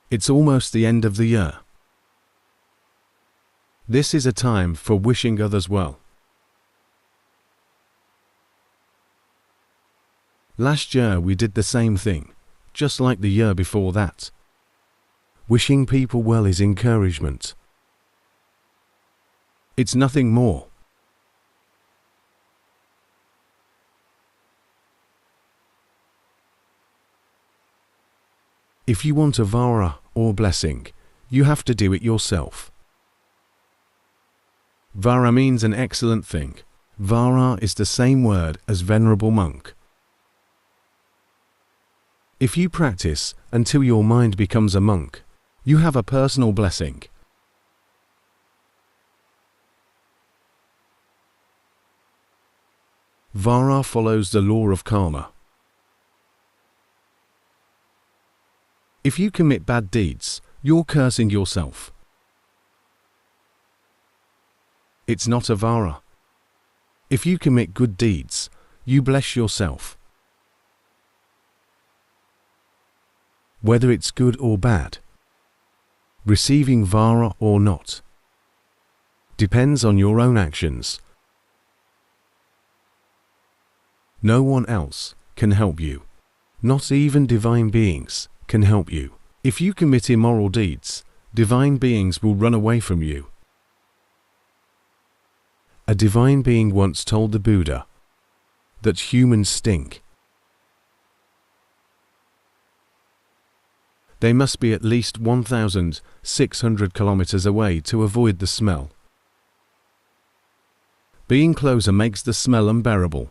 It's almost the end of the year. This is a time for wishing others well. Last year we did the same thing, just like the year before that. Wishing people well is encouragement. It's nothing more. If you want a vara or blessing, you have to do it yourself. Vara means an excellent thing. Vara is the same word as venerable monk. If you practice until your mind becomes a monk, you have a personal blessing. Vara follows the law of karma. If you commit bad deeds, you're cursing yourself. It's not a vara. If you commit good deeds, you bless yourself. Whether it's good or bad, receiving vara or not, depends on your own actions. No one else can help you. Not even divine beings can help you. If you commit immoral deeds, divine beings will run away from you. A divine being once told the Buddha that humans stink. They must be at least 1,600 kilometers away to avoid the smell. Being closer makes the smell unbearable.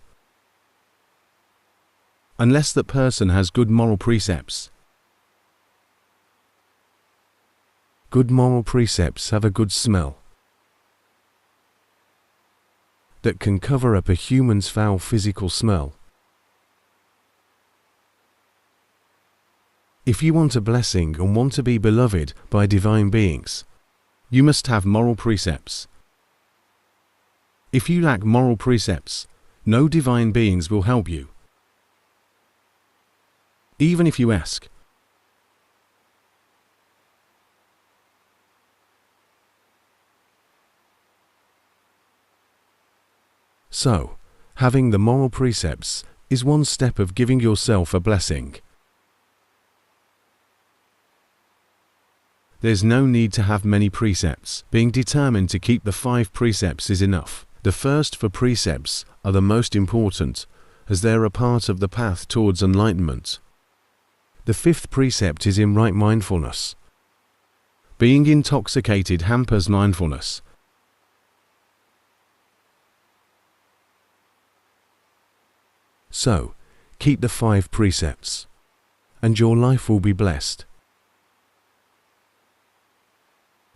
Unless that person has good moral precepts. Good moral precepts have a good smell that can cover up a human's foul physical smell. If you want a blessing and want to be beloved by divine beings, you must have moral precepts. If you lack moral precepts, no divine beings will help you. Even if you ask. So, having the moral precepts is one step of giving yourself a blessing. There's no need to have many precepts. Being determined to keep the 5 precepts is enough. The first 4 precepts are the most important, as they're a part of the path towards enlightenment. The 5th precept is in right mindfulness. Being intoxicated hampers mindfulness. So, keep the 5 precepts, and your life will be blessed.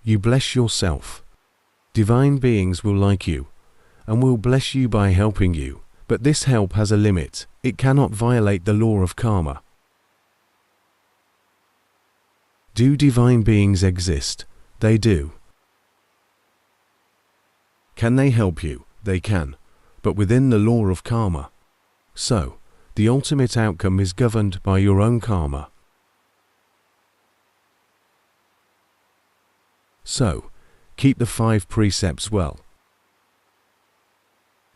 You bless yourself. Divine beings will like you, and will bless you by helping you, but this help has a limit. It cannot violate the law of karma. Do divine beings exist? They do. Can they help you? They can, but within the law of karma. So, the ultimate outcome is governed by your own karma. So, keep the 5 precepts well.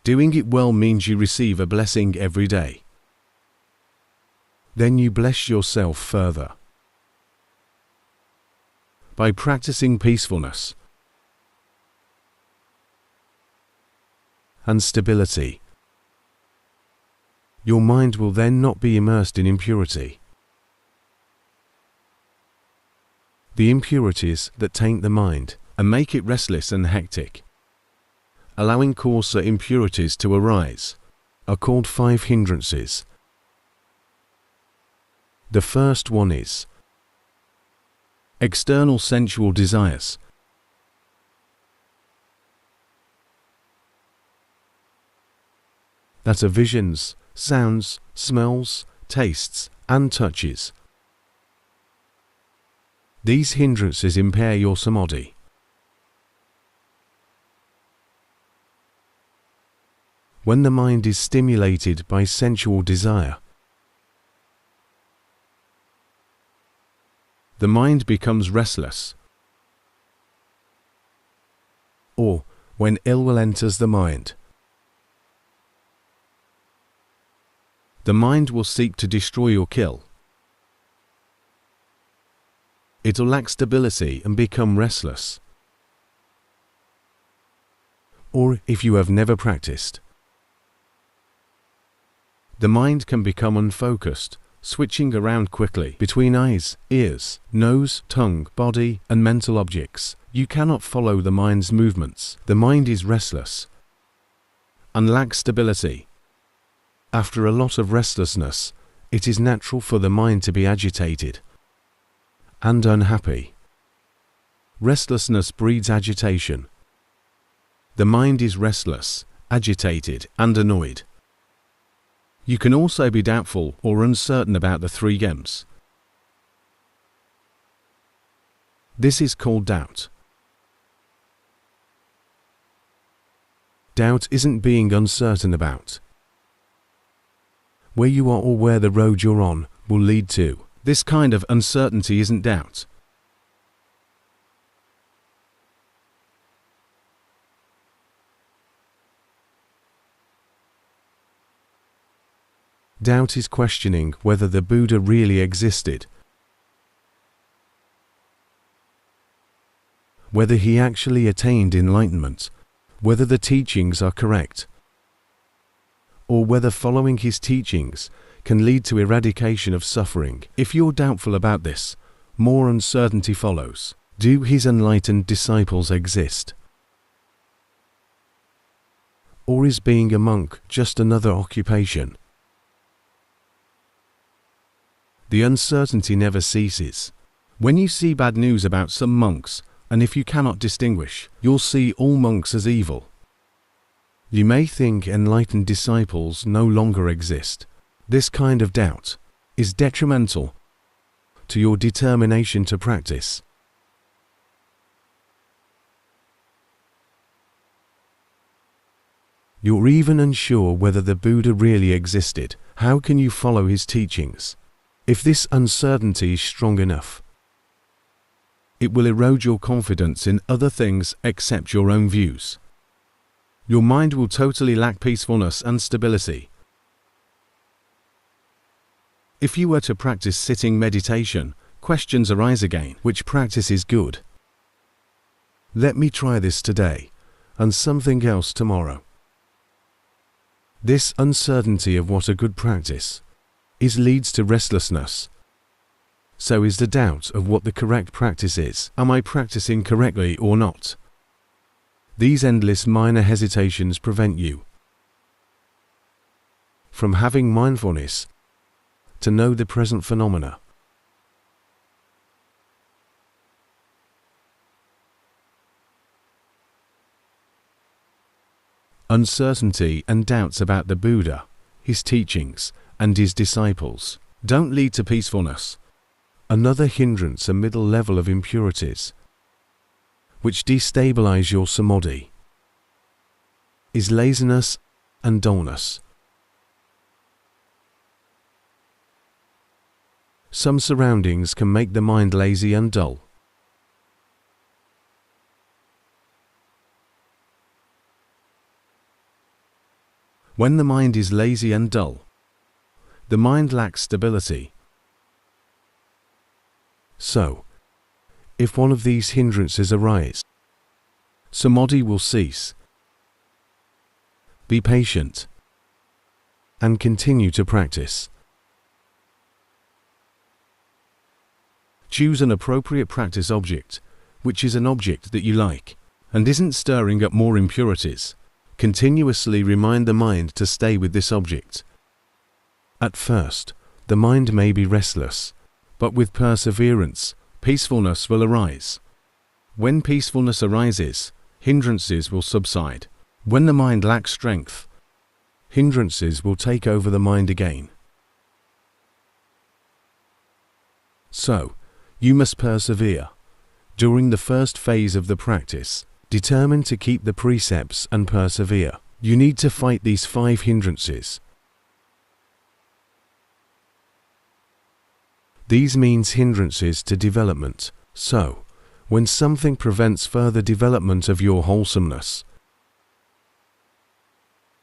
Doing it well means you receive a blessing every day. Then you bless yourself further. By practicing peacefulness and stability, your mind will then not be immersed in impurity. The impurities that taint the mind and make it restless and hectic, allowing coarser impurities to arise, are called 5 hindrances. The first one is external sensual desires. That are visions, sounds, smells, tastes, and touches. These hindrances impair your samadhi. When the mind is stimulated by sensual desire, the mind becomes restless. Or, when ill will enters the mind. The mind will seek to destroy or kill. It will lack stability and become restless. Or, if you have never practiced, the mind can become unfocused, switching around quickly between eyes, ears, nose, tongue, body, and mental objects. You cannot follow the mind's movements. The mind is restless and lacks stability. After a lot of restlessness, it is natural for the mind to be agitated and unhappy. Restlessness breeds agitation. The mind is restless, agitated, and annoyed. You can also be doubtful or uncertain about the 3 M's. This is called doubt. Doubt isn't being uncertain about where you are or where the road you're on will lead to. This kind of uncertainty isn't doubt. Doubt is questioning whether the Buddha really existed, whether he actually attained enlightenment, whether the teachings are correct, or whether following his teachings can lead to eradication of suffering. If you're doubtful about this, more uncertainty follows. Do his enlightened disciples exist? Or is being a monk just another occupation? The uncertainty never ceases. When you see bad news about some monks, and if you cannot distinguish, you'll see all monks as evil. You may think enlightened disciples no longer exist. This kind of doubt is detrimental to your determination to practice. You're even unsure whether the Buddha really existed. How can you follow his teachings? If this uncertainty is strong enough, it will erode your confidence in other things except your own views. Your mind will totally lack peacefulness and stability. If you were to practice sitting meditation, questions arise again. Which practice is good? Let me try this today, and something else tomorrow. This uncertainty of what a good practice is leads to restlessness. So is the doubt of what the correct practice is. Am I practicing correctly or not? These endless minor hesitations prevent you from having mindfulness to know the present phenomena. Uncertainty and doubts about the Buddha, his teachings, and his disciples don't lead to peacefulness. Another hindrance, a middle level of impurities, which destabilize your samadhi, is laziness and dullness. Some surroundings can make the mind lazy and dull. When the mind is lazy and dull, the mind lacks stability. So, if one of these hindrances arise, samadhi will cease. Be patient and continue to practice. Choose an appropriate practice object, which is an object that you like and isn't stirring up more impurities. Continuously remind the mind to stay with this object. At first, the mind may be restless, but with perseverance, peacefulness will arise. When peacefulness arises, hindrances will subside. When the mind lacks strength, hindrances will take over the mind again. So, you must persevere. During the first phase of the practice, determine to keep the precepts and persevere. You need to fight these 5 hindrances. These means hindrances to development. So, when something prevents further development of your wholesomeness,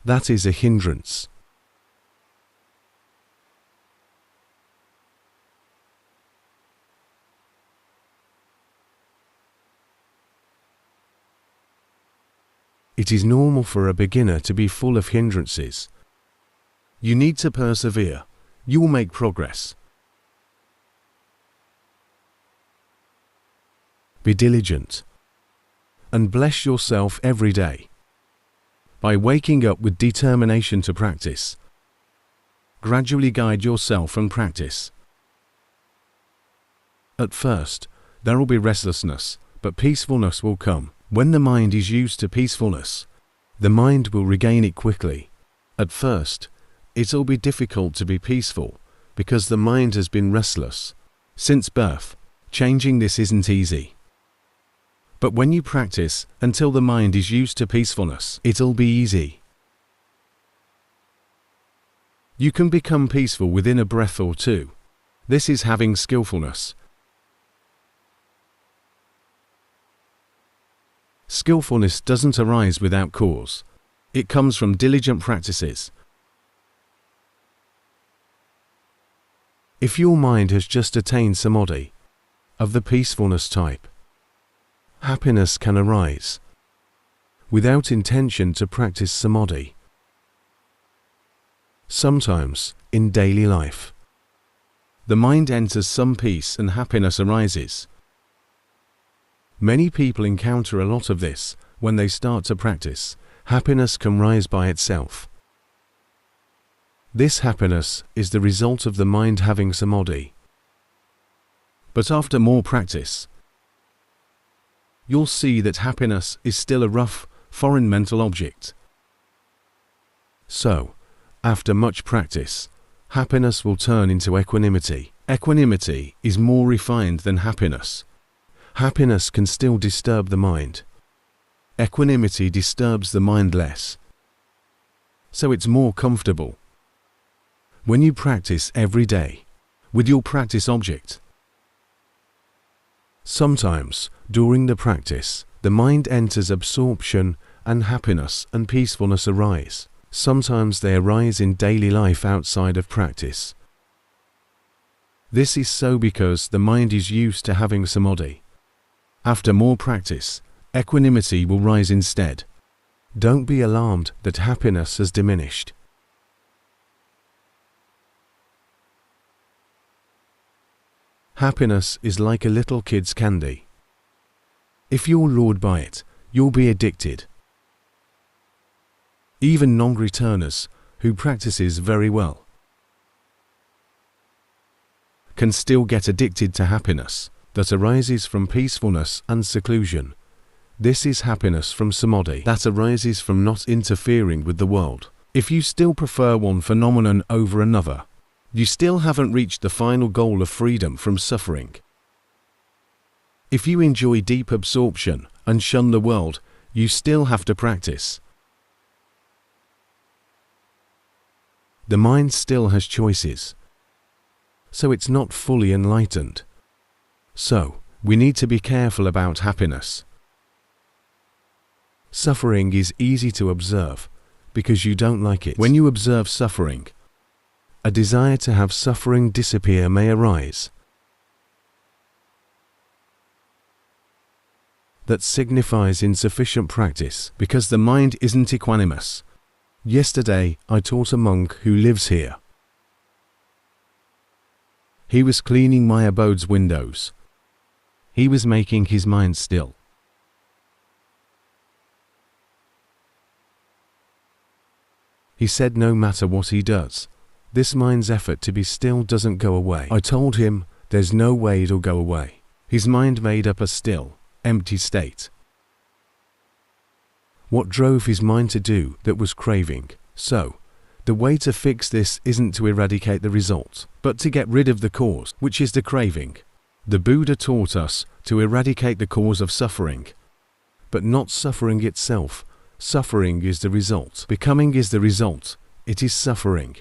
that is a hindrance. It is normal for a beginner to be full of hindrances. You need to persevere. You will make progress. Be diligent and bless yourself every day by waking up with determination to practice. Gradually guide yourself and practice. At first, there will be restlessness, but peacefulness will come. When the mind is used to peacefulness, the mind will regain it quickly. At first, it will be difficult to be peaceful because the mind has been restless since birth. Changing this isn't easy. But when you practice until the mind is used to peacefulness, it'll be easy. You can become peaceful within a breath or two. This is having skillfulness. Skillfulness doesn't arise without cause. It comes from diligent practices. If your mind has just attained samadhi, of the peacefulness type, happiness can arise without intention to practice samadhi. Sometimes, in daily life, the mind enters some peace and happiness arises. Many people encounter a lot of this when they start to practice. Happiness can rise by itself. This happiness is the result of the mind having samadhi. But after more practice, you'll see that happiness is still a rough, foreign mental object. So, after much practice, happiness will turn into equanimity. Equanimity is more refined than happiness. Happiness can still disturb the mind. Equanimity disturbs the mind less. So it's more comfortable. When you practice every day, with your practice object, sometimes, during the practice, the mind enters absorption and happiness and peacefulness arise. Sometimes they arise in daily life outside of practice. This is so because the mind is used to having samadhi. After more practice, equanimity will rise instead. Don't be alarmed that happiness has diminished. Happiness is like a little kid's candy. If you're lured by it, you'll be addicted. Even non-returners, who practices very well, can still get addicted to happiness that arises from peacefulness and seclusion. This is happiness from samadhi that arises from not interfering with the world. If you still prefer one phenomenon over another, you still haven't reached the final goal of freedom from suffering. If you enjoy deep absorption and shun the world, you still have to practice. The mind still has choices, so it's not fully enlightened. So, we need to be careful about happiness. Suffering is easy to observe because you don't like it. When you observe suffering, a desire to have suffering disappear may arise. That signifies insufficient practice because the mind isn't equanimous. Yesterday, I taught a monk who lives here. He was cleaning my abode's windows. He was making his mind still. He said no matter what he does, this mind's effort to be still doesn't go away. I told him there's no way it'll go away. His mind made up a still, empty state. What drove his mind to do that was craving. So, the way to fix this isn't to eradicate the result, but to get rid of the cause, which is the craving. The Buddha taught us to eradicate the cause of suffering, but not suffering itself. Suffering is the result. Becoming is the result. It is suffering.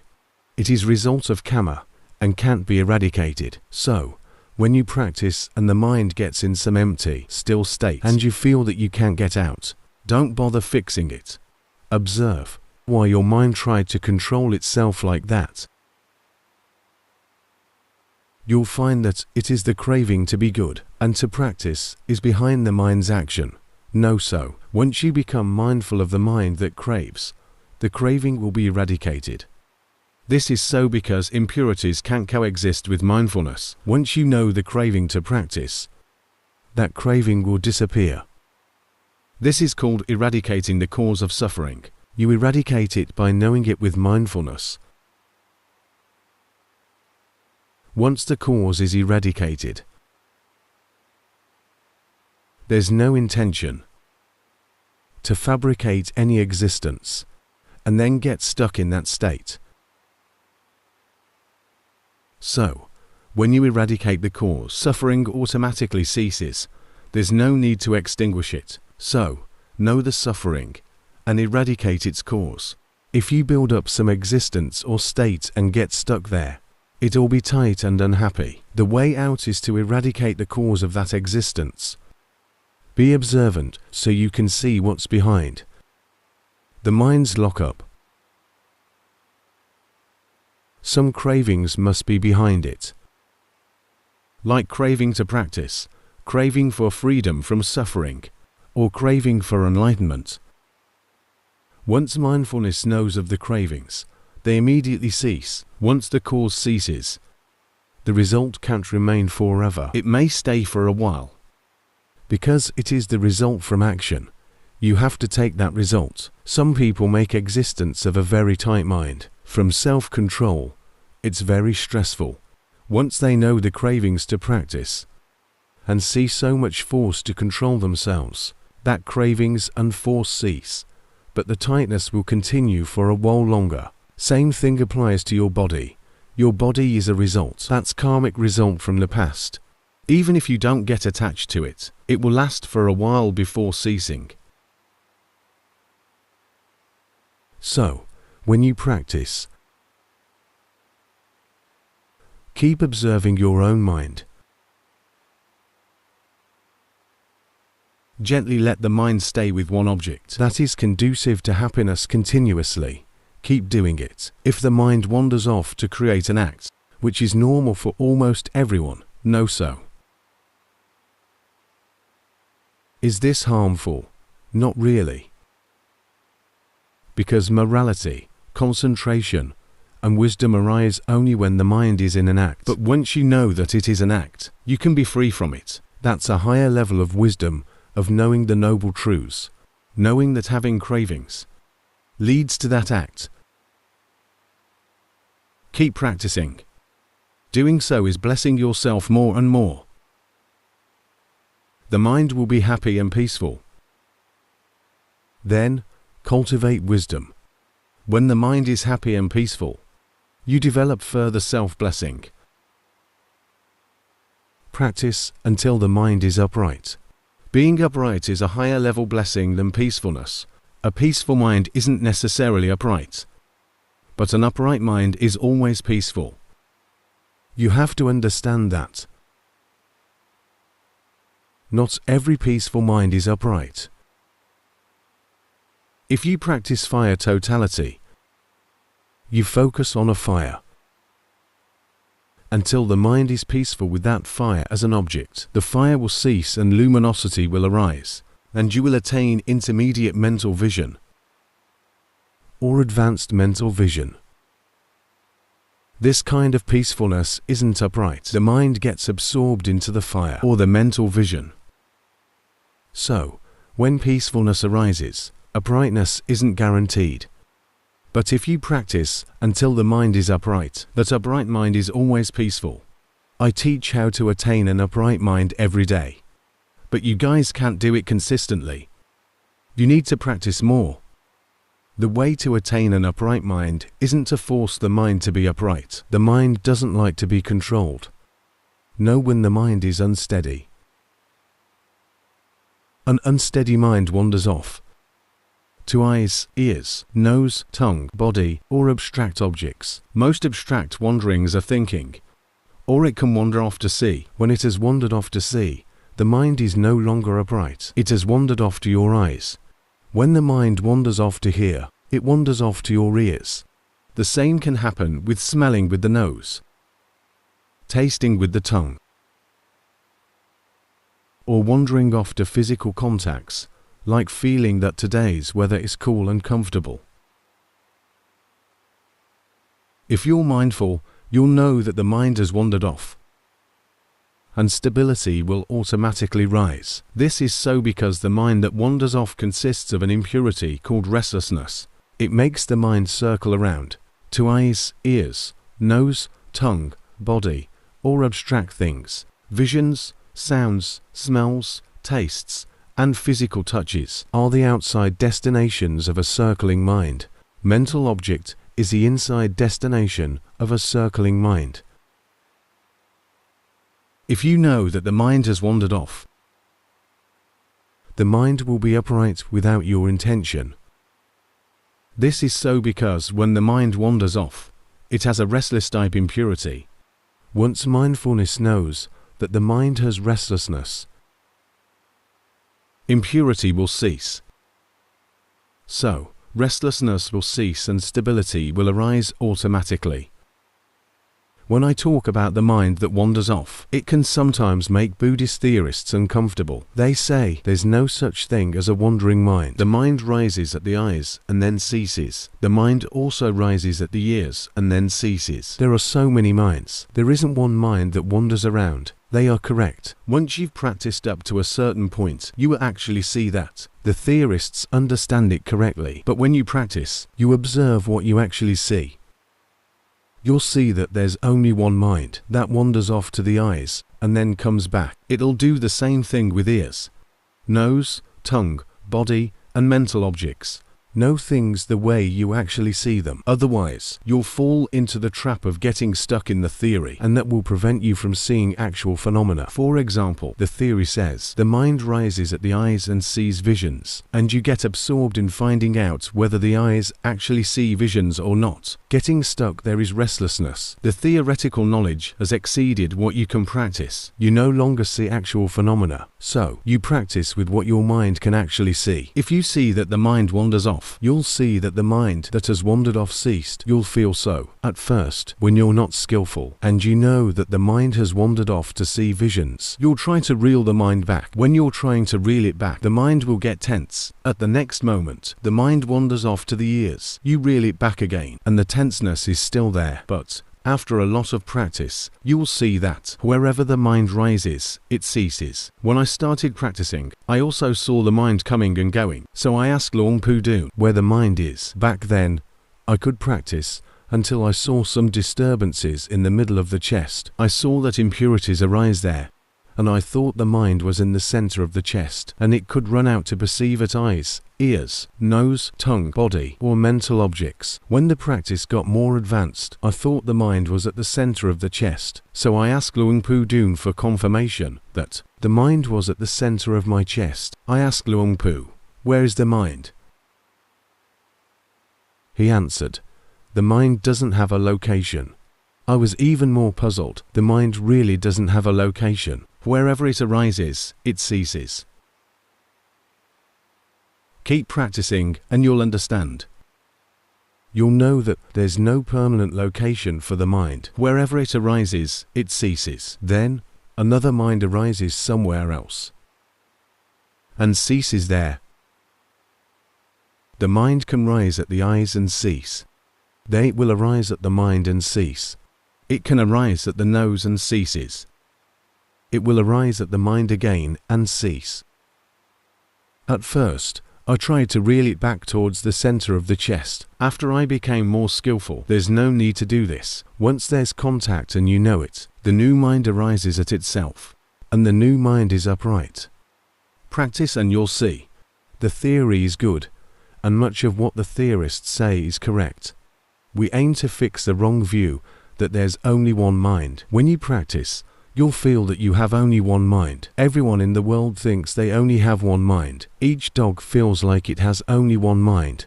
It is result of karma. and can't be eradicated. So, when you practice and the mind gets in some empty, still state and you feel that you can't get out, don't bother fixing it. Observe why your mind tried to control itself like that. You'll find that it is the craving to be good and to practice is behind the mind's action. So, once you become mindful of the mind that craves, the craving will be eradicated. This is so because impurities can't coexist with mindfulness. Once you know the craving to practice, that craving will disappear. This is called eradicating the cause of suffering. You eradicate it by knowing it with mindfulness. Once the cause is eradicated, there's no intention to fabricate any existence and then get stuck in that state. So, when you eradicate the cause, suffering automatically ceases. There's no need to extinguish it. So, know the suffering and eradicate its cause. If you build up some existence or state and get stuck there, it'll be tight and unhappy. The way out is to eradicate the cause of that existence. Be observant so you can see what's behind the mind's lockup. Some cravings must be behind it, like craving to practice, craving for freedom from suffering, or craving for enlightenment. Once mindfulness knows of the cravings, they immediately cease. Once the cause ceases, the result can't remain forever. It may stay for a while. Because it is the result from action, you have to take that result. Some people make existence of a very tight mind. From self-control, it's very stressful. Once they know the cravings to practice and see so much force to control themselves, that cravings and force cease, but the tightness will continue for a while longer. Same thing applies to your body. Your body is a result. That's karmic result from the past. Even if you don't get attached to it, it will last for a while before ceasing. So, when you practice, keep observing your own mind. Gently let the mind stay with one object that is conducive to happiness continuously. Keep doing it. If the mind wanders off to create an act, which is normal for almost everyone, know so. Is this harmful? Not really. Because morality, concentration, and wisdom arise only when the mind is in an act. But once you know that it is an act, you can be free from it. That's a higher level of wisdom, of knowing the noble truths, knowing that having cravings leads to that act. Keep practicing. Doing so is blessing yourself more and more. The mind will be happy and peaceful. Then, cultivate wisdom. When the mind is happy and peaceful, you develop further self-blessing. Practice until the mind is upright. Being upright is a higher level blessing than peacefulness. A peaceful mind isn't necessarily upright, but an upright mind is always peaceful. You have to understand that. Not every peaceful mind is upright. If you practice fire totality, you focus on a fire until the mind is peaceful with that fire as an object. The fire will cease and luminosity will arise, and you will attain intermediate mental vision or advanced mental vision. This kind of peacefulness isn't upright. The mind gets absorbed into the fire or the mental vision. So, when peacefulness arises, uprightness isn't guaranteed. But if you practice until the mind is upright, that upright mind is always peaceful. I teach how to attain an upright mind every day. But you guys can't do it consistently. You need to practice more. The way to attain an upright mind isn't to force the mind to be upright. The mind doesn't like to be controlled. Know when the mind is unsteady. An unsteady mind wanders off to eyes, ears, nose, tongue, body, or abstract objects. Most abstract wanderings are thinking, or it can wander off to sea. When it has wandered off to sea, the mind is no longer upright. It has wandered off to your eyes. When the mind wanders off to hear, it wanders off to your ears. The same can happen with smelling with the nose, tasting with the tongue, or wandering off to physical contacts, like feeling that today's weather is cool and comfortable. If you're mindful, you'll know that the mind has wandered off, and stability will automatically rise. This is so because the mind that wanders off consists of an impurity called restlessness. It makes the mind circle around to eyes, ears, nose, tongue, body, or abstract things. Visions, sounds, smells, tastes, and physical touches are the outside destinations of a circling mind. Mental object is the inside destination of a circling mind. If you know that the mind has wandered off, the mind will be upright without your intention. This is so because when the mind wanders off, it has a restless type impurity. Once mindfulness knows that the mind has restlessness, impurity will cease. So, restlessness will cease and stability will arise automatically. When I talk about the mind that wanders off, it can sometimes make Buddhist theorists uncomfortable. They say there's no such thing as a wandering mind. The mind rises at the eyes and then ceases. The mind also rises at the ears and then ceases. There are so many minds. There isn't one mind that wanders around. They are correct. Once you've practiced up to a certain point, you will actually see that. The theorists understand it correctly. But when you practice, you observe what you actually see. You'll see that there's only one mind that wanders off to the eyes and then comes back. It'll do the same thing with ears, nose, tongue, body, and mental objects. Know things the way you actually see them. Otherwise, you'll fall into the trap of getting stuck in the theory, and that will prevent you from seeing actual phenomena. For example, the theory says the mind rises at the eyes and sees visions, and you get absorbed in finding out whether the eyes actually see visions or not. Getting stuck there is restlessness. The theoretical knowledge has exceeded what you can practice. You no longer see actual phenomena, so you practice with what your mind can actually see. If you see that the mind wanders off, you'll see that the mind that has wandered off ceased. You'll feel so at first when you're not skillful and you know that the mind has wandered off to see visions. You'll try to reel the mind back. When you're trying to reel it back, the mind will get tense. At the next moment, the mind wanders off to the ears. You reel it back again and the tenseness is still there, but after a lot of practice, you will see that wherever the mind rises, it ceases. When I started practicing, I also saw the mind coming and going. So I asked Luangpu where the mind is. Back then, I could practice until I saw some disturbances in the middle of the chest. I saw that impurities arise there, and I thought the mind was in the center of the chest, and it could run out to perceive at eyes, ears, nose, tongue, body, or mental objects. When the practice got more advanced, I thought the mind was at the center of the chest. So I asked Luangpu for confirmation that the mind was at the center of my chest. I asked Luangpu, where is the mind? He answered, the mind doesn't have a location. I was even more puzzled. The mind really doesn't have a location. Wherever it arises, it ceases. Keep practicing and you'll understand. You'll know that there's no permanent location for the mind. Wherever it arises, it ceases. Then, another mind arises somewhere else and ceases there. The mind can rise at the eyes and cease. Then it will arise at the mind and cease. It can arise at the nose and ceases. It will arise at the mind again and cease. At first, I tried to reel it back towards the center of the chest. After I became more skillful, there's no need to do this. Once there's contact and you know it, the new mind arises at itself, and the new mind is upright. Practice and you'll see. The theory is good, and much of what the theorists say is correct. We aim to fix the wrong view that there's only one mind. When you practice, you'll feel that you have only one mind. Everyone in the world thinks they only have one mind. Each dog feels like it has only one mind.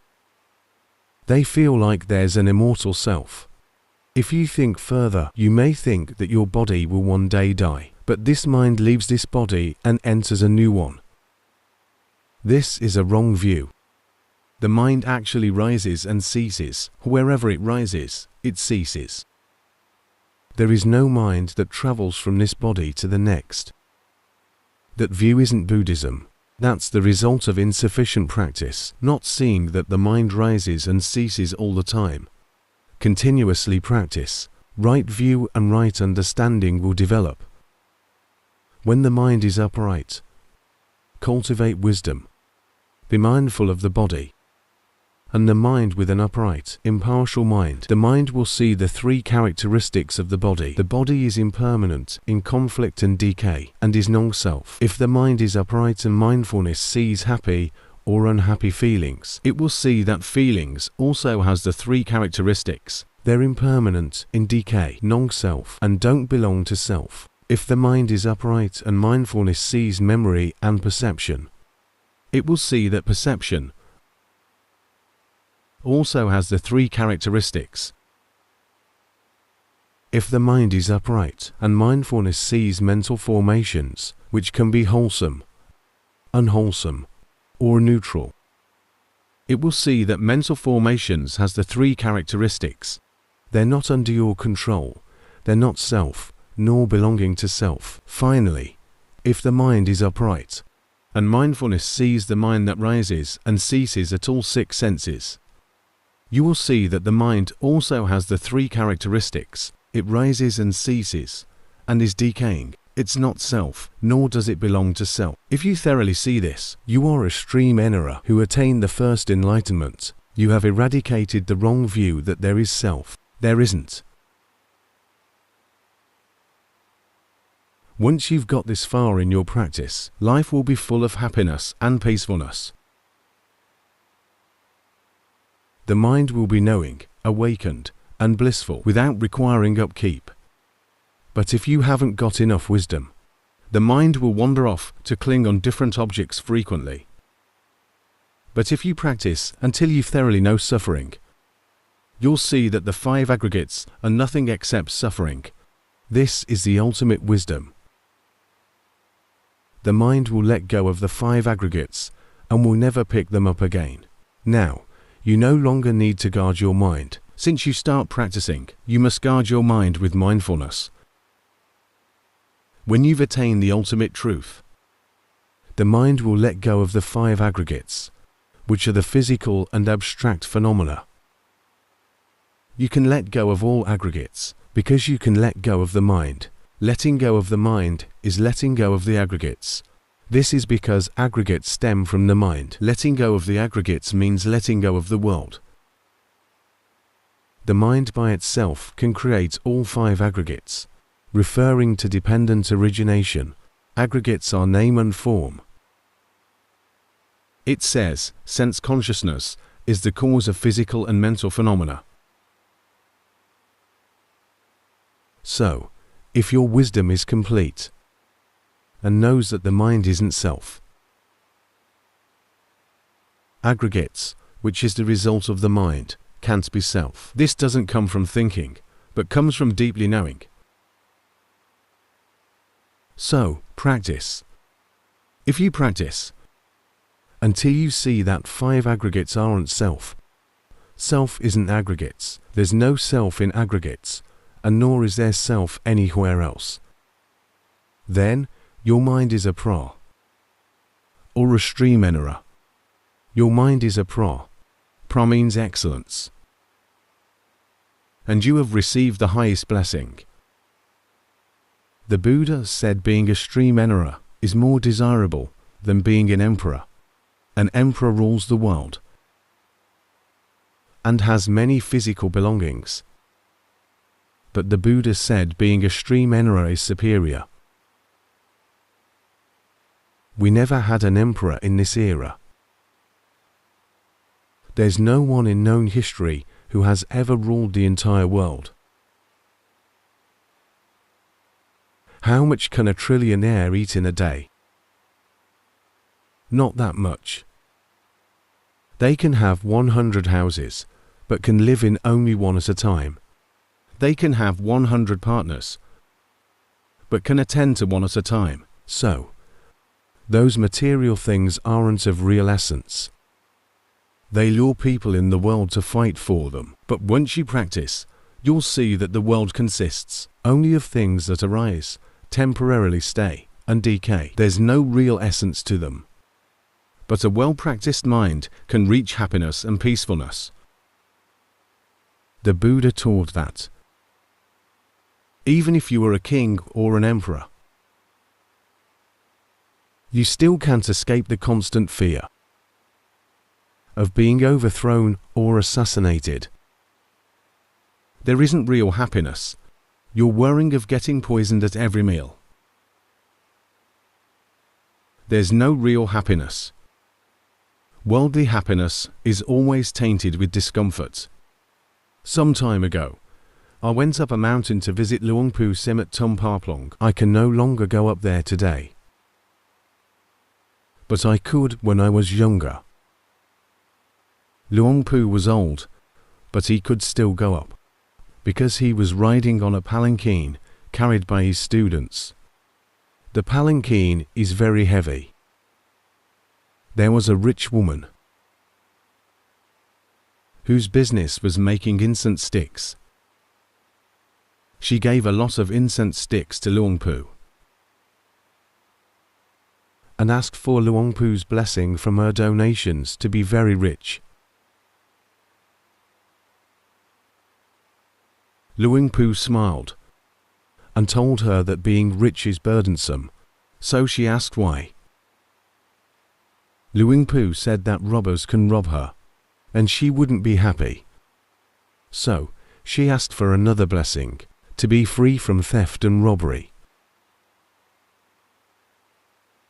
They feel like there's an immortal self. If you think further, you may think that your body will one day die, but this mind leaves this body and enters a new one. This is a wrong view. The mind actually rises and ceases. Wherever it rises, it ceases. There is no mind that travels from this body to the next. That view isn't Buddhism. That's the result of insufficient practice, not seeing that the mind rises and ceases all the time. Continuously practice. Right view and right understanding will develop. When the mind is upright, cultivate wisdom. Be mindful of the body. And the mind with an upright, impartial mind. The mind will see the three characteristics of the body. The body is impermanent, in conflict and decay, and is non-self. If the mind is upright and mindfulness sees happy or unhappy feelings, it will see that feelings also has the three characteristics. They're impermanent, in decay, non-self, and don't belong to self. If the mind is upright and mindfulness sees memory and perception, it will see that perception also has the three characteristics. If the mind is upright and mindfulness sees mental formations, which can be wholesome, unwholesome, or neutral, it will see that mental formations has the three characteristics. They're not under your control, they're not self, nor belonging to self. Finally, if the mind is upright, and mindfulness sees the mind that rises and ceases at all six senses, you will see that the mind also has the three characteristics. It rises and ceases, and is decaying. It's not self, nor does it belong to self. If you thoroughly see this, you are a stream enterer who attained the first enlightenment. You have eradicated the wrong view that there is self. There isn't. Once you've got this far in your practice, life will be full of happiness and peacefulness. The mind will be knowing, awakened, and blissful without requiring upkeep. But if you haven't got enough wisdom, the mind will wander off to cling on different objects frequently. But if you practice until you thoroughly know suffering, you'll see that the five aggregates are nothing except suffering. This is the ultimate wisdom. The mind will let go of the five aggregates and will never pick them up again. Now, you no longer need to guard your mind. Since you start practicing, you must guard your mind with mindfulness. When you've attained the ultimate truth, the mind will let go of the five aggregates, which are the physical and abstract phenomena. You can let go of all aggregates, because you can let go of the mind. Letting go of the mind is letting go of the aggregates. This is because aggregates stem from the mind. Letting go of the aggregates means letting go of the world. The mind by itself can create all five aggregates. Referring to dependent origination, aggregates are name and form. It says, sense consciousness is the cause of physical and mental phenomena. So, if your wisdom is complete, and knows that the mind isn't self, aggregates, which is the result of the mind, can't be self. This doesn't come from thinking, but comes from deeply knowing. So, practice. If you practice until you see that five aggregates aren't self, self isn't aggregates, there's no self in aggregates, and nor is there self anywhere else, then your mind is a pra, or a stream enterer. Your mind is a pra. Pra means excellence. And you have received the highest blessing. The Buddha said being a stream enterer is more desirable than being an emperor. An emperor rules the world and has many physical belongings. But the Buddha said being a stream enterer is superior. We never had an emperor in this era. There's no one in known history who has ever ruled the entire world. How much can a trillionaire eat in a day? Not that much. They can have 100 houses, but can live in only one at a time. They can have 100 partners, but can attend to one at a time. So, those material things aren't of real essence. They lure people in the world to fight for them. But once you practice, you'll see that the world consists only of things that arise, temporarily stay, and decay. There's no real essence to them. But a well-practiced mind can reach happiness and peacefulness. The Buddha taught that even if you were a king or an emperor, you still can't escape the constant fear of being overthrown or assassinated. There isn't real happiness. You're worrying of getting poisoned at every meal. There's no real happiness. Worldly happiness is always tainted with discomfort. Some time ago, I went up a mountain to visit Luangpu Sim at Tum Parplong. I can no longer go up there today. But I could when I was younger. Luangpu was old, but he could still go up, because he was riding on a palanquin carried by his students. The palanquin is very heavy. There was a rich woman whose business was making incense sticks. She gave a lot of incense sticks to Luangpu and asked for Luangpu's blessing from her donations to be very rich. Luangpu smiled and told her that being rich is burdensome, so she asked why. Luangpu said that robbers can rob her, and she wouldn't be happy. So, she asked for another blessing, to be free from theft and robbery.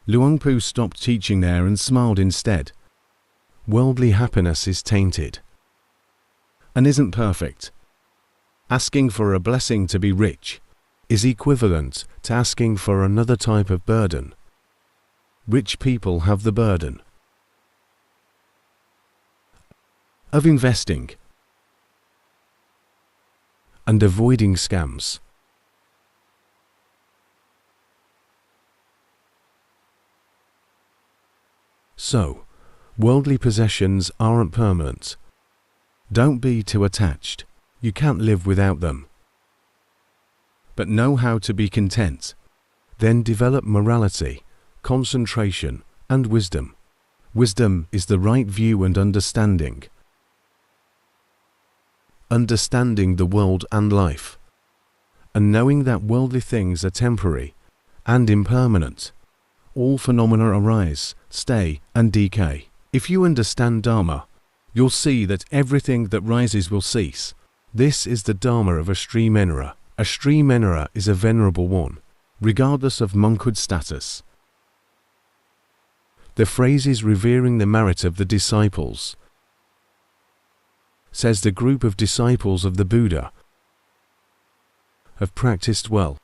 Luangpu stopped teaching there and smiled instead. Worldly happiness is tainted and isn't perfect. Asking for a blessing to be rich is equivalent to asking for another type of burden. Rich people have the burden of investing and avoiding scams. So, worldly possessions aren't permanent. Don't be too attached. You can't live without them. But know how to be content. Then develop morality, concentration, and wisdom. Wisdom is the right view and understanding. Understanding the world and life, and knowing that worldly things are temporary and impermanent. All phenomena arise, stay, and decay. If you understand Dharma, you'll see that everything that rises will cease. This is the Dharma of a Sri Menara. A Sri Menara is a venerable one, regardless of monkhood status. The phrase is revering the merit of the disciples. Says the group of disciples of the Buddha have practiced well.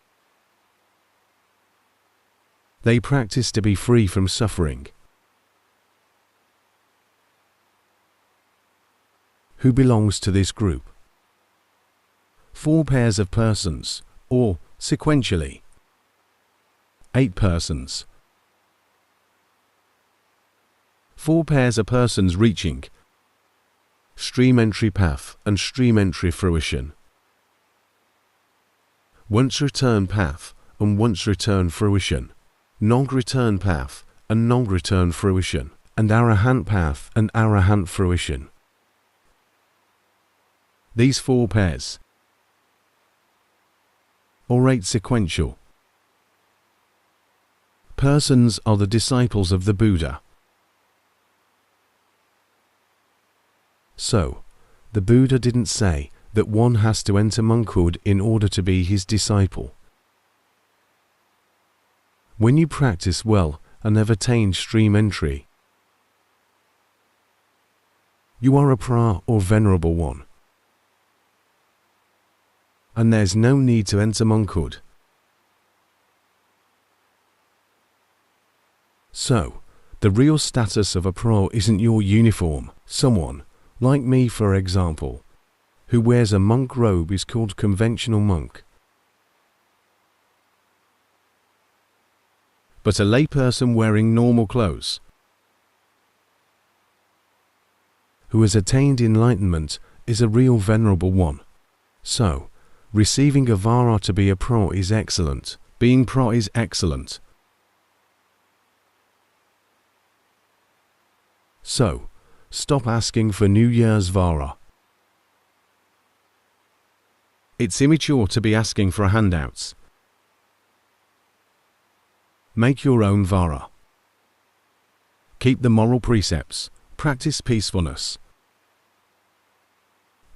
They practice to be free from suffering. Who belongs to this group? 4 pairs of persons, or, sequentially, 8 persons. 4 pairs of persons reaching stream entry path and stream entry fruition. Once return path and once return fruition. Non-return path and non-return fruition. And Arahant path and Arahant fruition. These 4 pairs, or 8 sequential persons, are the disciples of the Buddha. So, the Buddha didn't say that one has to enter monkhood in order to be his disciple. When you practice well and have attained stream entry, you are a pra or venerable one, and there's no need to enter monkhood. So, the real status of a pro isn't your uniform. Someone, like me for example, who wears a monk robe is called conventional monk. But a layperson wearing normal clothes, who has attained enlightenment, is a real venerable one. So, receiving a vara to be a pro is excellent. Being pro is excellent. So, stop asking for New Year's vara. It's immature to be asking for handouts. Make your own vara. Keep the moral precepts. Practice peacefulness.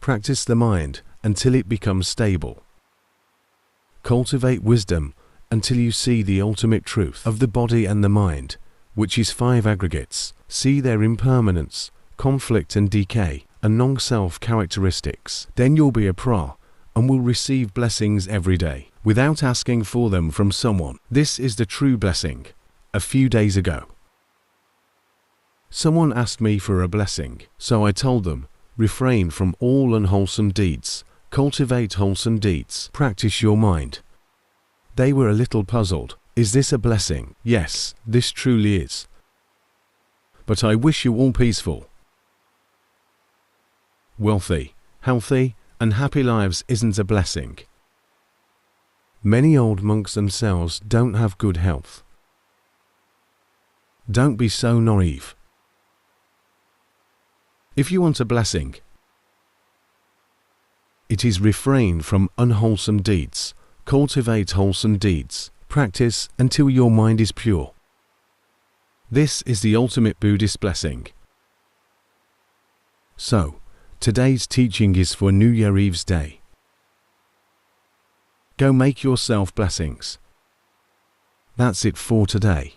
Practice the mind until it becomes stable. Cultivate wisdom until you see the ultimate truth of the body and the mind, which is 5 aggregates. See their impermanence, conflict and decay, and non-self characteristics. Then you'll be a pro and will receive blessings every day, without asking for them from someone. This is the true blessing. A few days ago, someone asked me for a blessing, so I told them, refrain from all unwholesome deeds, cultivate wholesome deeds, practice your mind. They were a little puzzled. Is this a blessing? Yes, this truly is. But I wish you all peaceful, wealthy, healthy, and happy lives isn't a blessing. Many old monks themselves don't have good health. Don't be so naive. If you want a blessing, it is refrain from unwholesome deeds, cultivate wholesome deeds, practice until your mind is pure. This is the ultimate Buddhist blessing. So, today's teaching is for New Year Eve's day. Go make yourself blessings. That's it for today.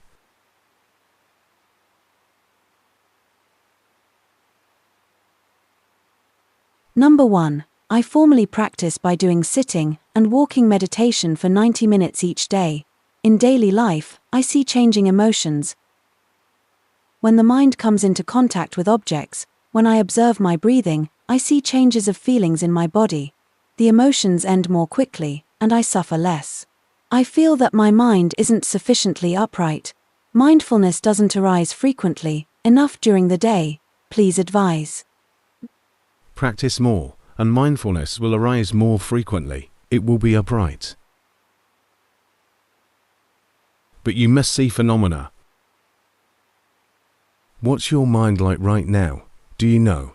Number 1. I formally practice by doing sitting and walking meditation for 90 minutes each day. In daily life, I see changing emotions. When the mind comes into contact with objects, when I observe my breathing, I see changes of feelings in my body. The emotions end more quickly, and I suffer less. I feel that my mind isn't sufficiently upright. Mindfulness doesn't arise frequently, enough during the day. Please advise. Practice more, and mindfulness will arise more frequently. It will be upright. But you must see phenomena. What's your mind like right now? Do you know?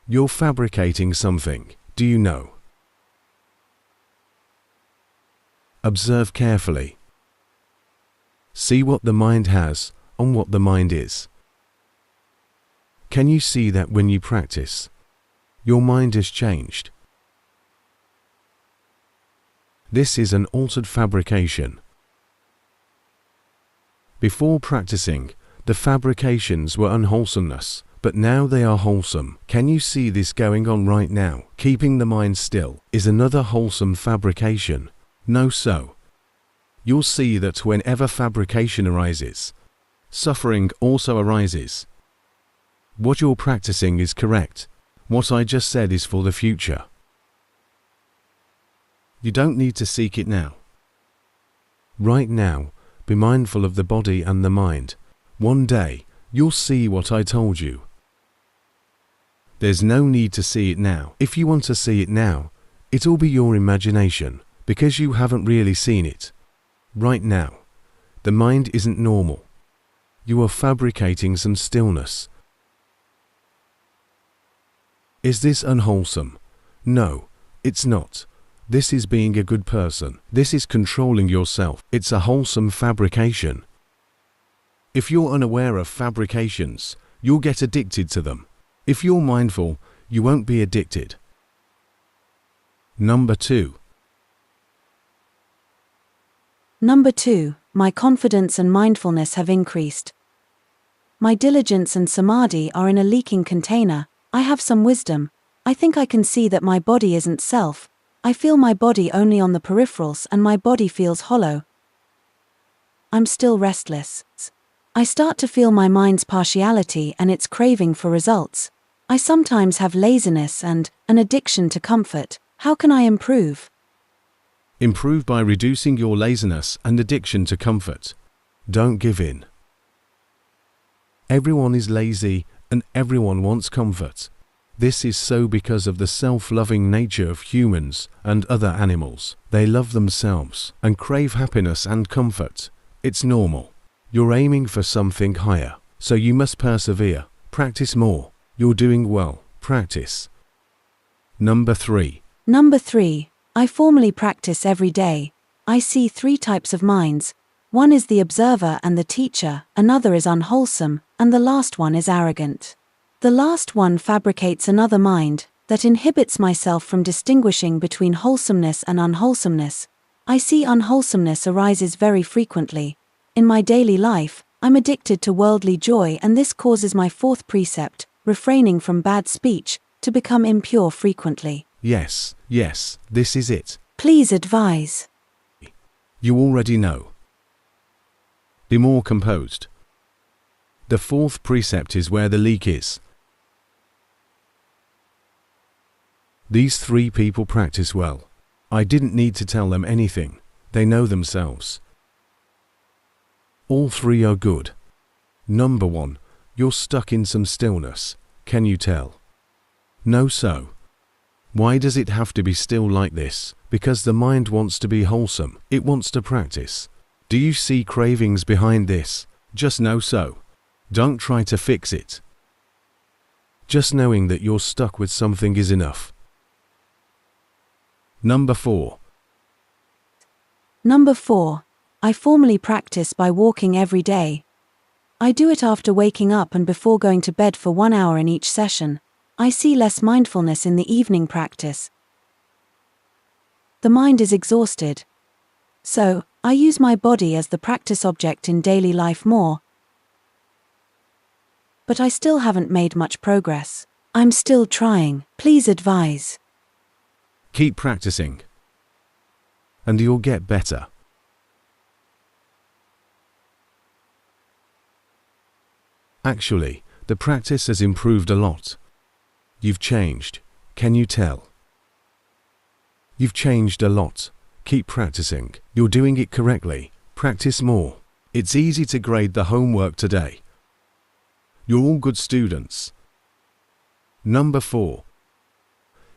You're fabricating something. Do you know? Observe carefully. See what the mind has and what the mind is. Can you see that when you practice, your mind has changed? This is an altered fabrication. Before practicing, the fabrications were unwholesomeness, but now they are wholesome. Can you see this going on right now? Keeping the mind still is another wholesome fabrication. No, so you'll see that whenever fabrication arises, suffering also arises. What you're practicing is correct. What I just said is for the future. You don't need to seek it now. Right now, be mindful of the body and the mind. One day, you'll see what I told you. There's no need to see it now. If you want to see it now, it'll be your imagination, because you haven't really seen it. Right now, the mind isn't normal. You are fabricating some stillness. Is this unwholesome? No, it's not. This is being a good person. This is controlling yourself. It's a wholesome fabrication. If you're unaware of fabrications, you'll get addicted to them. If you're mindful, you won't be addicted. Number 2. Number 2. My confidence and mindfulness have increased. My diligence and samadhi are in a leaking container. I have some wisdom. I think I can see that my body isn't self. I feel my body only on the peripherals and my body feels hollow. I'm still restless. I start to feel my mind's partiality and its craving for results. I sometimes have laziness and an addiction to comfort. How can I improve? Improve by reducing your laziness and addiction to comfort. Don't give in. Everyone is lazy and everyone wants comfort. This is so because of the self-loving nature of humans and other animals. They love themselves and crave happiness and comfort. It's normal. You're aiming for something higher, so you must persevere. Practice more. You're doing well. Practice. Number 3. Number 3. I formally practice every day. I see 3 types of minds. One is the observer and the teacher, another is unwholesome, and the last one is arrogant. The last one fabricates another mind that inhibits myself from distinguishing between wholesomeness and unwholesomeness. I see unwholesomeness arises very frequently. In my daily life, I'm addicted to worldly joy, and this causes my 4th precept, refraining from bad speech, to become impure frequently. Yes, this is it. Please advise. You already know. Be more composed. The 4th precept is where the leak is. These 3 people practice well. I didn't need to tell them anything. They know themselves. All 3 are good. Number 1. You're stuck in some stillness. Can you tell? No, so. Why does it have to be still like this? Because the mind wants to be wholesome. It wants to practice. Do you see cravings behind this? Just know so. Don't try to fix it. Just knowing that you're stuck with something is enough. Number 4. Number 4. I formally practice by walking every day. I do it after waking up and before going to bed for 1 hour in each session. I see less mindfulness in the evening practice. The mind is exhausted. So, I use my body as the practice object in daily life more. But I still haven't made much progress. I'm still trying. Please advise. Keep practicing. And you'll get better. Actually, the practice has improved a lot. You've changed. Can you tell? You've changed a lot. Keep practicing. You're doing it correctly. Practice more. It's easy to grade the homework today. You're all good students. Number 4.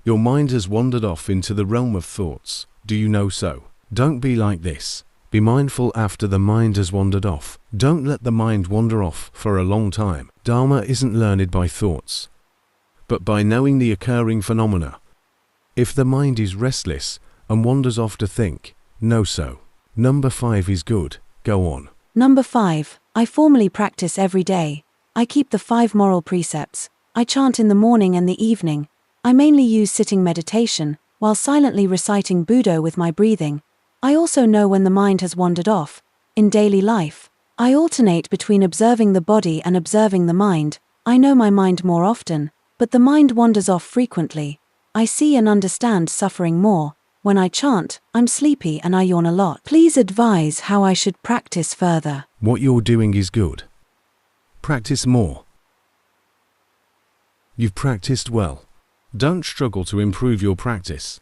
Your mind has wandered off into the realm of thoughts. Do you know so? Don't be like this. Be mindful after the mind has wandered off. Don't let the mind wander off for a long time. Dharma isn't learned by thoughts, but by knowing the occurring phenomena. If the mind is restless and wanders off to think, know so. Number 5 is good. Go on. Number 5. I formally practice every day. I keep the 5 moral precepts. I chant in the morning and the evening. I mainly use sitting meditation, while silently reciting Buddha with my breathing. I also know when the mind has wandered off. In daily life, I alternate between observing the body and observing the mind. I know my mind more often, but the mind wanders off frequently. I see and understand suffering more. When I chant, I'm sleepy and I yawn a lot. Please advise how I should practice further. What you're doing is good. Practice more. You've practiced well. Don't struggle to improve your practice.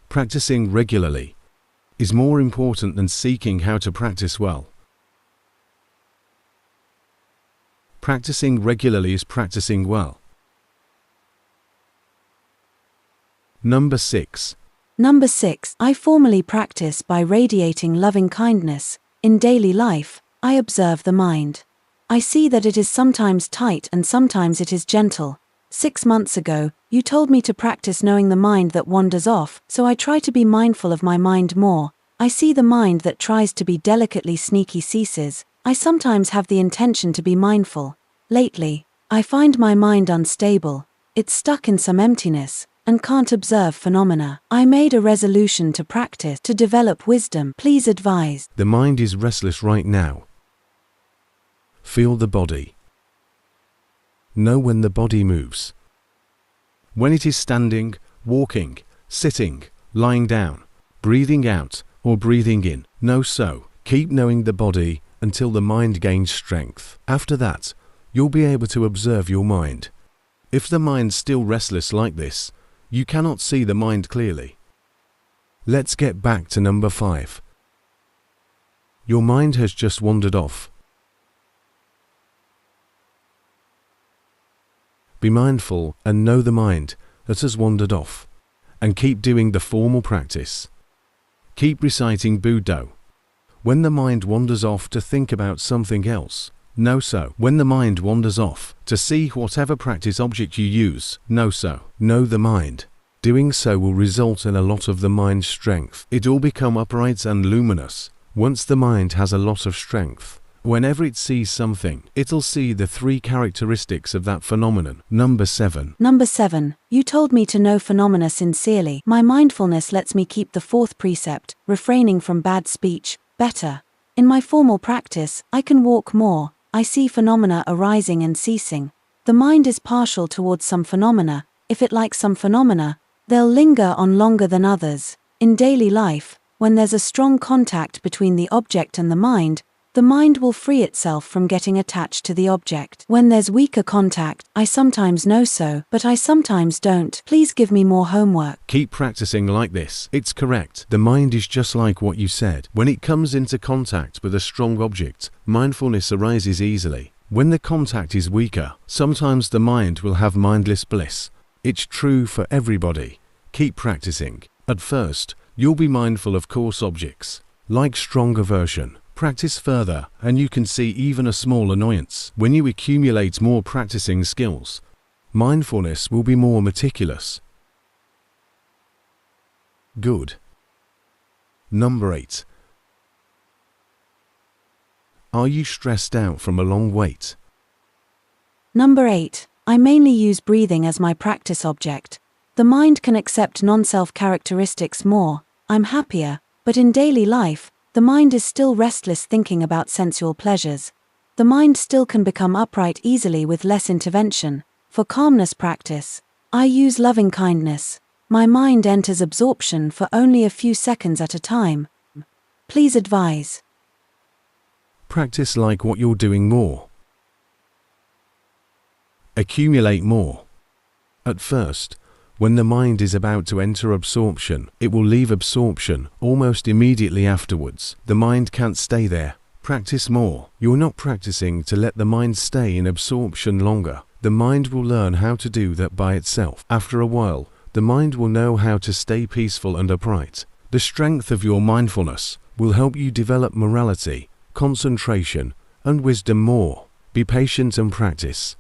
Practicing regularly is more important than seeking how to practice well. Practicing regularly is practicing well. Number 6. Number 6. I formally practice by radiating loving kindness. In daily life, I observe the mind. I see that it is sometimes tight and sometimes it is gentle. 6 months ago, you told me to practice knowing the mind that wanders off, so I try to be mindful of my mind more. I see the mind that tries to be delicately sneaky ceases. I sometimes have the intention to be mindful. Lately, I find my mind unstable. It's stuck in some emptiness and can't observe phenomena. I made a resolution to practice to develop wisdom. Please advise. The mind is restless right now. Feel the body. Know when the body moves. When it is standing, walking, sitting, lying down, breathing out, or breathing in. Know so. Keep knowing the body until the mind gains strength. After that, you'll be able to observe your mind. If the mind's still restless like this, you cannot see the mind clearly. Let's get back to number 5. Your mind has just wandered off. Be mindful and know the mind that has wandered off, and keep doing the formal practice. Keep reciting Buddho. When the mind wanders off to think about something else, know so. When the mind wanders off to see whatever practice object you use, know so. Know the mind. Doing so will result in a lot of the mind's strength. It will become upright and luminous. Once the mind has a lot of strength, whenever it sees something, it'll see the 3 characteristics of that phenomenon. Number 7. Number 7. You told me to know phenomena sincerely. My mindfulness lets me keep the 4th precept, refraining from bad speech, better. In my formal practice, I can walk more. I see phenomena arising and ceasing. The mind is partial towards some phenomena. If it likes some phenomena, they'll linger on longer than others. In daily life, when there's a strong contact between the object and the mind will free itself from getting attached to the object. When there's weaker contact, I sometimes know so, but I sometimes don't. Please give me more homework. Keep practicing like this. It's correct. The mind is just like what you said. When it comes into contact with a strong object, mindfulness arises easily. When the contact is weaker, sometimes the mind will have mindless bliss. It's true for everybody. Keep practicing. At first, you'll be mindful of coarse objects, like strong aversion. Practice further, and you can see even a small annoyance. When you accumulate more practicing skills, mindfulness will be more meticulous. Good. Number 8. Are you stressed out from a long wait? Number 8. I mainly use breathing as my practice object. The mind can accept non-self characteristics more. I'm happier, but in daily life, the mind is still restless thinking about sensual pleasures. The mind still can become upright easily with less intervention. For calmness practice, I use loving kindness. My mind enters absorption for only a few seconds at a time. Please advise. Practice like what you're doing more. Accumulate more. At first, when the mind is about to enter absorption, it will leave absorption almost immediately afterwards. The mind can't stay there. Practice more. You're not practicing to let the mind stay in absorption longer. The mind will learn how to do that by itself. After a while, the mind will know how to stay peaceful and upright. The strength of your mindfulness will help you develop morality, concentration, and wisdom more. Be patient and practice.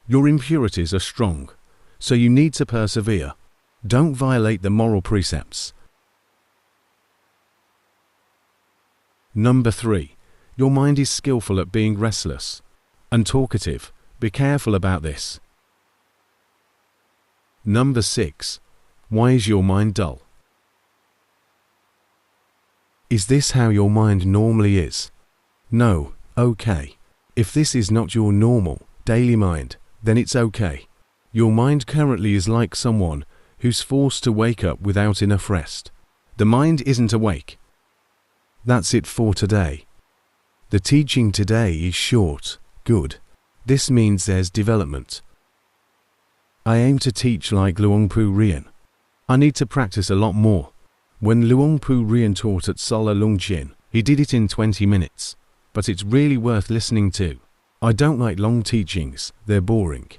Your impurities are strong, so you need to persevere. Don't violate the moral precepts. Number 3. Your mind is skillful at being restless and talkative. Be careful about this. Number 6. Why is your mind dull? Is this how your mind normally is? No, okay. If this is not your normal, daily mind, then it's okay. Your mind currently is like someone who's forced to wake up without enough rest. The mind isn't awake. That's it for today. The teaching today is short, good. This means there's development. I aim to teach like Luangpu Rian. I need to practice a lot more. When Luangpu Rian taught at Sala Lungjin, he did it in 20 minutes, but it's really worth listening to. I don't like long teachings, they're boring.